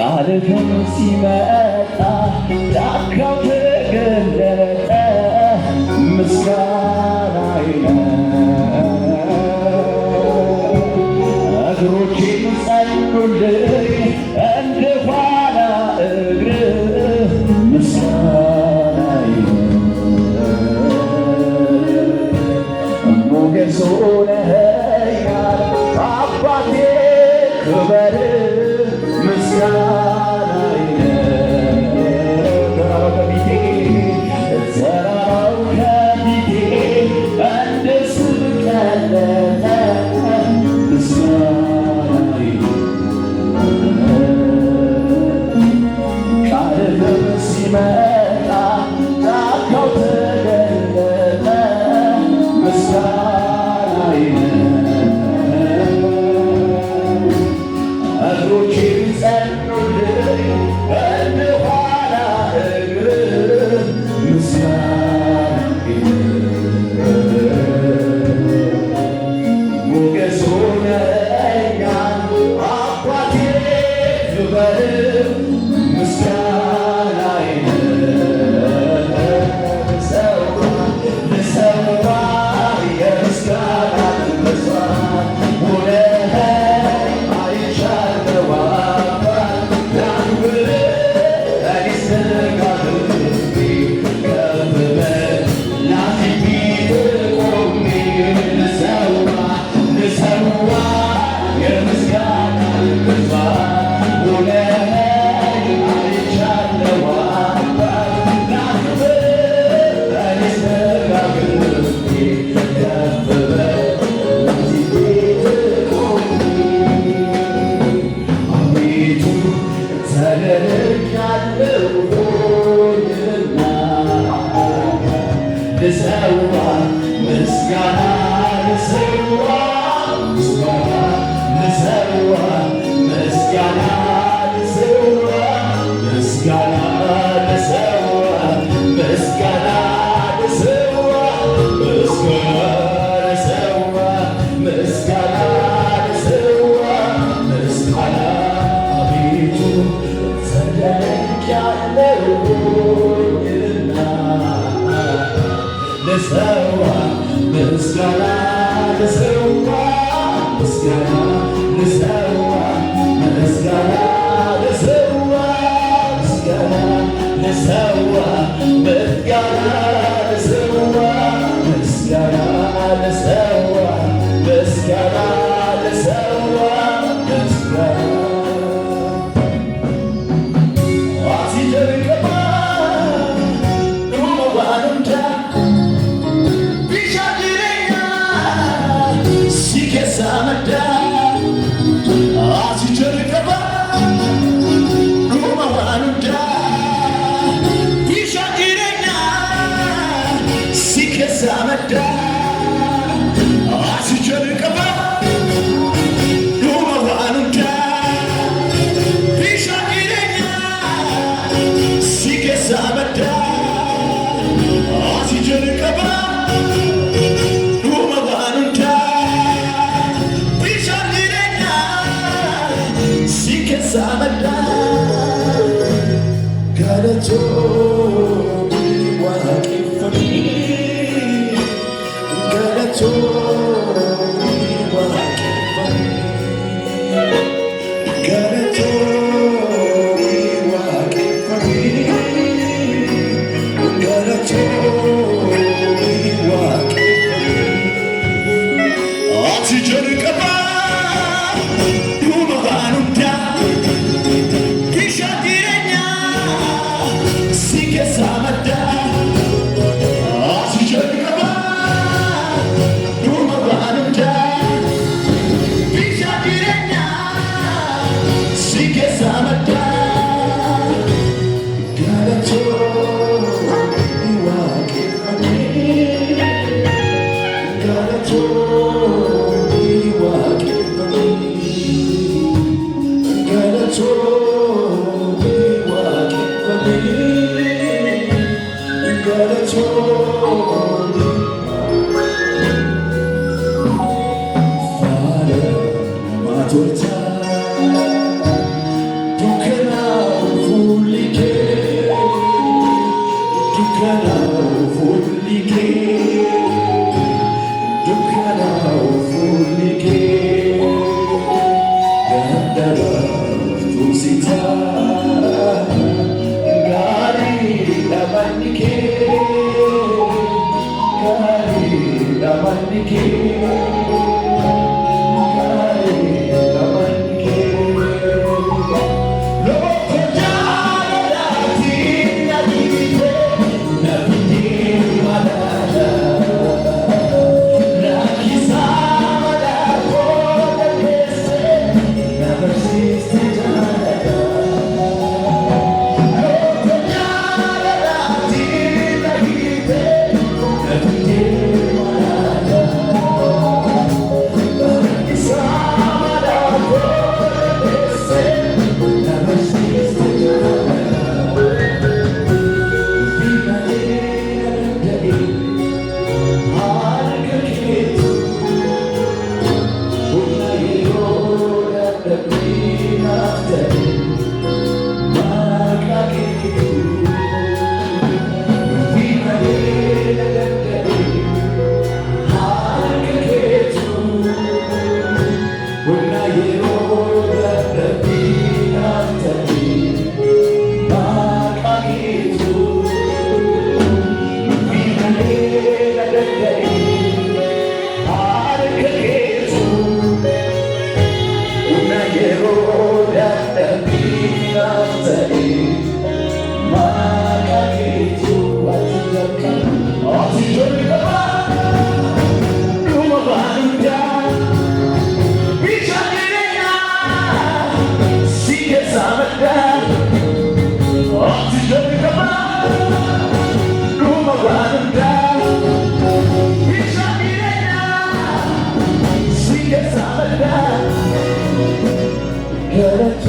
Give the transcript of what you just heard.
ቃልህም ሲመጣ ጫካው ተገለጠ ምስጋናዬ እግሮቼን ጸኑልኝ እንደ ኋላ እግር ምስጋናዬ ሞገስ ሆነኸኛል አባቴ ክበር ምስጋናዬ ተራራው ከፊቴ እንደ ስም ቀለጠ ምስጋናዬ ቃልህም ሲመጣ ጫካው ተገለጠ ምስጋናዬ እግሮቼን ጸኑልኝ እንደ ኋላ እግር ምስጋናዬ ሞገስ ሆነኸኛል አባቴ ክበር ምስጋናዬ ልሰዋ የምስጋናን መስዋዕት ሆነኸኝ አይቻለሁ አባት ላክብር ሊሰጋ ልቤ ከፍ በል ላፊት ቆሜ ልሰዋ የምስጋናን መስዋዕት ሆነኸኝ አይቻለሁ አባት ላክብር ሊሰጋ ልቤ ከፍ በል ላፊት ቆሜ አቤቱ ተደርጌአለሁና ልሰዋ ምስጋና ልሰዋ ምስጋና ልሰዋ ምስጋና ልሰዋ ምስጋና ልሰዋ ምስጋና ልሰዋ ምስጋና ልሰዋ ምስጋና አቤቱ ተደርጌአለሁና ልሰዋ ምስጋና ልሰዋ ምስጋና ልሰዋ ምስጋና ልሰዋ ምስጋና ልሰዋ ምስጋና ልሰዋ ምስጋና ልሰዋ ምስጋና ልሰዋ ምስጋና አሲጀርቀባ ሩመዋንዳ ቢሻድረኛ ሲከሳ መዳ አሲጀርቀባ ሩመዋንዳ ቢሻድረኛ ሲከሳ መዳ አሲጀርቀባ ሩመዋንዳ ቢሻድረኛ ሲከሳ መዳ አሲጀርቀባ ሩመዋንዳ ቢሻ Good.